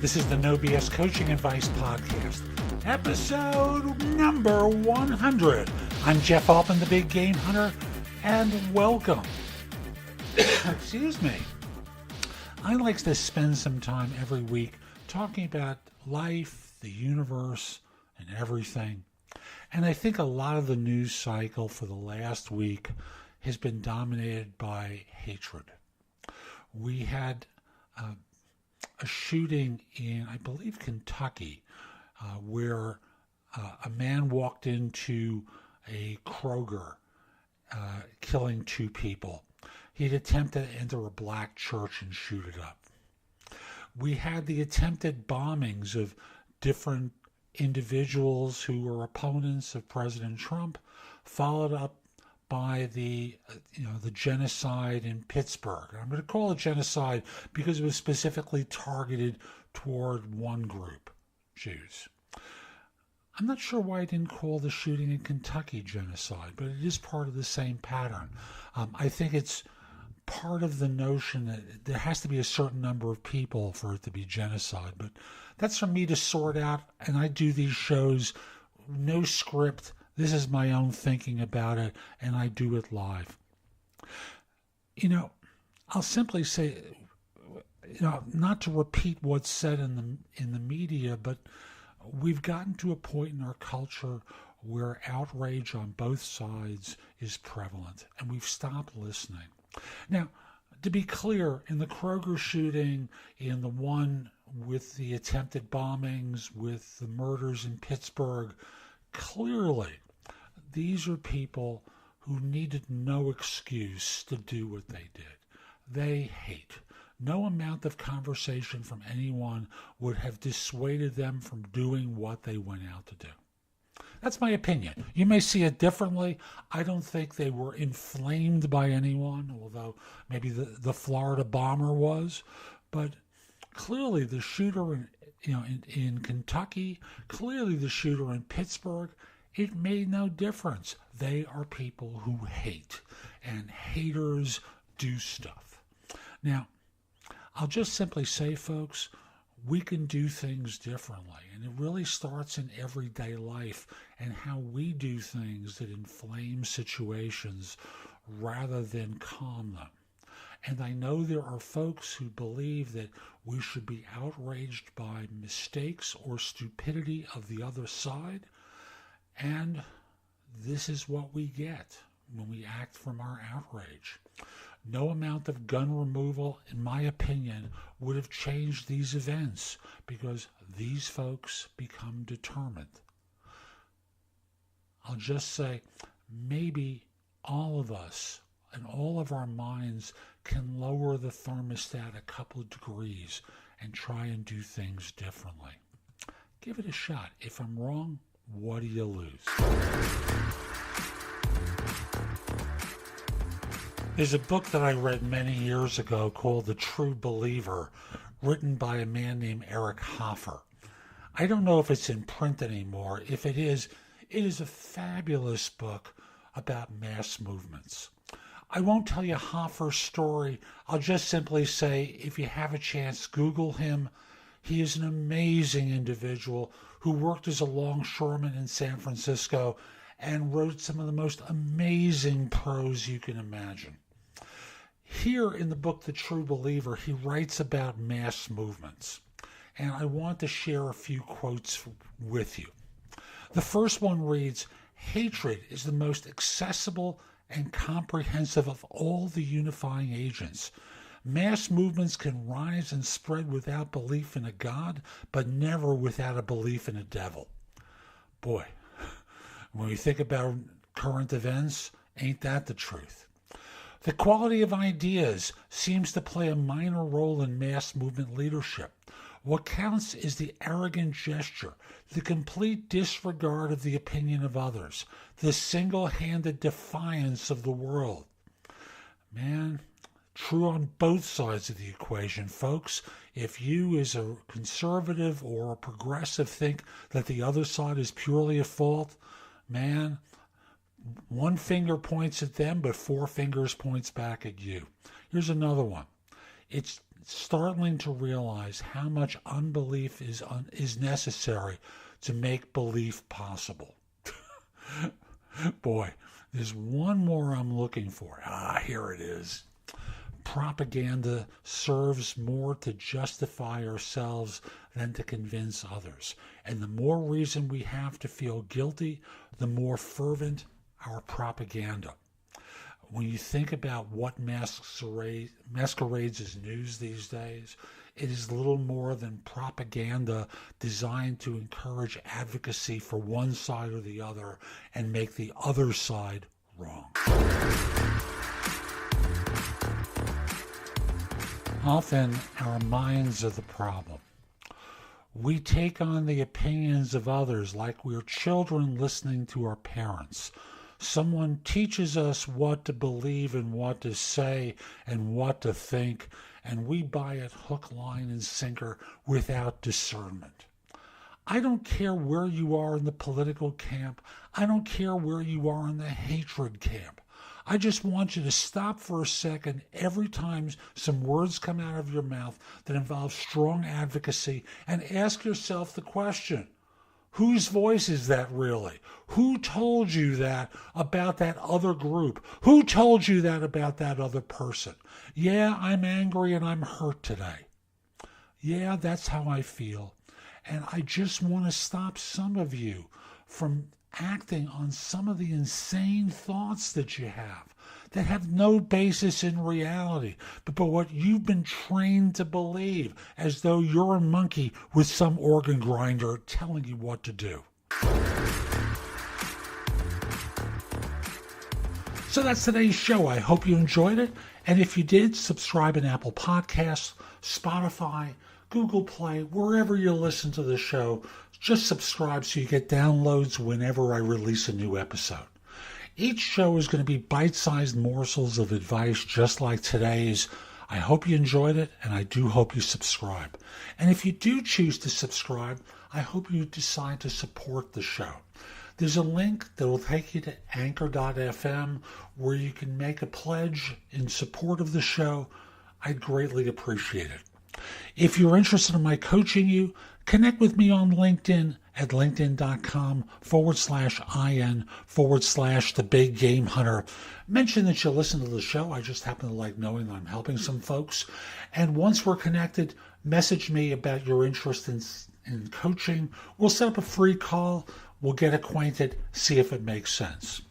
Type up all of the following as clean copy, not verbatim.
This is the No BS Coaching Advice Podcast, episode number 100. I'm Jeff Altman, the Big Game Hunter, and welcome. Excuse me. I like to spend some time every week talking about life, the universe, and everything. And I think a lot of the news cycle for the last week has been dominated by hatred. We had a shooting in, I believe, Kentucky, where a man walked into a Kroger, killing two people. He'd attempted to enter a black church and shoot it up. We had the attempted bombings of different individuals who were opponents of President Trump, followed up by the genocide in Pittsburgh. I'm going to call it genocide because it was specifically targeted toward one group, Jews. I'm not sure why I didn't call the shooting in Kentucky genocide, but it is part of the same pattern. I think it's part of the notion that there has to be a certain number of people for it to be genocide, but that's for me to sort out, and I do these shows, no script. This is my own thinking about it, and I do it live. I'll simply say, not to repeat what's said in the media, but we've gotten to a point in our culture where outrage on both sides is prevalent, and we've stopped listening. Now, to be clear, in the Kroger shooting, in the one with the attempted bombings, with the murders in Pittsburgh, clearly these are people who needed no excuse to do what they did. They hate. No amount of conversation from anyone would have dissuaded them from doing what they went out to do. That's my opinion. You may see it differently. I don't think they were inflamed by anyone, although maybe the Florida bomber was. But clearly the shooter in Kentucky, clearly the shooter in Pittsburgh, it made no difference. They are people who hate, and haters do stuff. Now, I'll just simply say, folks, we can do things differently, and it really starts in everyday life and how we do things that inflame situations rather than calm them. And I know there are folks who believe that we should be outraged by mistakes or stupidity of the other side, and this is what we get when we act from our outrage. No amount of gun removal, in my opinion, would have changed these events because these folks become determined. I'll just say, maybe all of us and all of our minds can lower the thermostat a couple of degrees and try and do things differently. Give it a shot. If I'm wrong, what do you lose? There's a book that I read many years ago called The True Believer, written by a man named Eric Hoffer. I don't know if it's in print anymore. If it is a fabulous book about mass movements. I won't tell you Hoffer's story. I'll just simply say, if you have a chance, Google him. He is an amazing individual who worked as a longshoreman in San Francisco and wrote some of the most amazing prose you can imagine. Here in the book, The True Believer, he writes about mass movements, and I want to share a few quotes with you. The first one reads, "Hatred is the most accessible and comprehensive of all the unifying agents. Mass movements can rise and spread without belief in a God, but never without a belief in a devil." Boy, when we think about current events, ain't that the truth? The quality of ideas seems to play a minor role in mass movement leadership. What counts is the arrogant gesture, the complete disregard of the opinion of others, the single-handed defiance of the world. Man, true on both sides of the equation, folks. If you as a conservative or a progressive think that the other side is purely at fault, man, one finger points at them, but four fingers points back at you. Here's another one. It's startling to realize how much unbelief is necessary to make belief possible. Boy, there's one more I'm looking for. Here it is. Propaganda serves more to justify ourselves than to convince others. And the more reason we have to feel guilty, the more fervent our propaganda. When you think about what masquerades as news these days, it is little more than propaganda designed to encourage advocacy for one side or the other and make the other side wrong. Often, our minds are the problem. We take on the opinions of others like we're children listening to our parents. Someone teaches us what to believe and what to say and what to think, and we buy it hook, line, and sinker without discernment. I don't care where you are in the political camp. I don't care where you are in the hatred camp. I just want you to stop for a second every time some words come out of your mouth that involve strong advocacy and ask yourself the question, whose voice is that really? Who told you that about that other group? Who told you that about that other person? Yeah, I'm angry and I'm hurt today. Yeah, that's how I feel. And I just want to stop some of you from acting on some of the insane thoughts that you have no basis in reality, but what you've been trained to believe, as though you're a monkey with some organ grinder telling you what to do. So that's today's show. I hope you enjoyed it. And if you did, subscribe in Apple Podcasts, Spotify, Google Play, wherever you listen to the show. Just subscribe so you get downloads whenever I release a new episode. Each show is going to be bite-sized morsels of advice just like today's. I hope you enjoyed it, and I do hope you subscribe. And if you do choose to subscribe, I hope you decide to support the show. There's a link that will take you to anchor.fm where you can make a pledge in support of the show. I'd greatly appreciate it. If you're interested in my coaching you, connect with me on LinkedIn at linkedin.com/IN/the Big Game Hunter. Mention that you listen to the show. I just happen to like knowing that I'm helping some folks. And once we're connected, message me about your interest in coaching. We'll set up a free call. We'll get acquainted, see if it makes sense.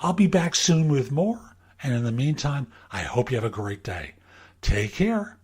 I'll be back soon with more. And in the meantime, I hope you have a great day. Take care.